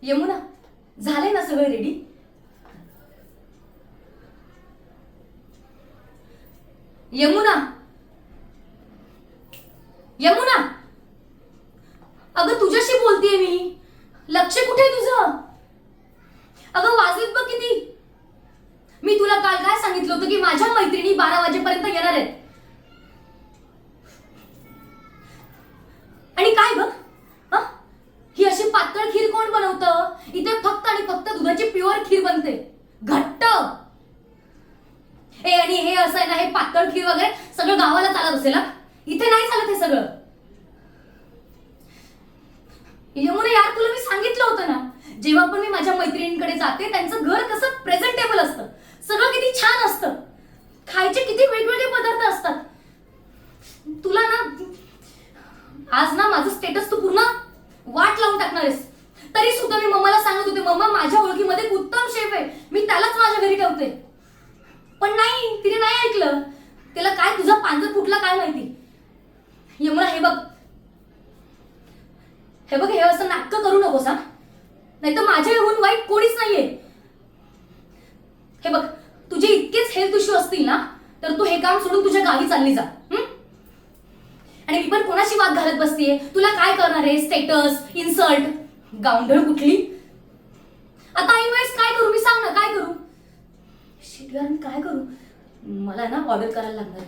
यमुना, झालंय ना सगळं रेडी? यमुना, यमुना, अगं तुझ्याशी बोलतेय मी. लक्ष कुठे तुझं? अगं वाजलेत बघ किती. मी तुला काल काय सांगितलं होतं की माझ्या मैत्रिणी 12 वाजेपर्यंत येणार आहेत. आणि काय बघ, ही अशी पातळ खीर कोण बनवतं? इथे फक्त आणि फक्त दुधाची प्युअर खीर बनते, घट्ट. आणि हे असं आहे ना, हे पातळ खीर वगैरे सगळं गावाला चालत असेल. इथे नाही चालत हे सगळं. यमुना यार, तुला मी सांगितलं होतं ना, जेव्हा पण मी माझ्या मैत्रिणींकडे जाते त्यांचं घर कसं प्रेझेंटेबल असतं, सगळं किती छान असतं, खायचे किती वेगवेगळे पदार्थ असतात. तुला ना आज ना माझं स्टेटस तू पूर्ण वाट लावून टाकणार आहेस. तरी सुद्धा मी मम्माला सांगत होते, मम्मा माझ्या ओळखीमध्ये एक उत्तम शेफ आहे, मी त्यालाच माझ्या घरी ठेवते. पण नाही, तिने नाही ऐकलं. तिला काय तुझा पांजर फुटला काय माहिती. यमुना हे बघ, हे बघ, हे असं नाटकं करू नकोस हा, नाही तर माझ्या येऊन वाईट कोणीच नाहीये. हे बघ, तुझे इतकेच हेल्थ इश्यू असतील ना, तर तू हे काम सोडून तुझ्या गावी चालली जा. आणि मी पण कोणाशी वाद घालत बसतीये? तुला काय करणार आहे? स्टेटस, इन्सल्ट, गावंढळ कुठली. आता आई वेळेस काय करू? मी सांग ना, काय करू? शिट यार, मी काय करू? मला ना ऑर्डर करायला लागणार.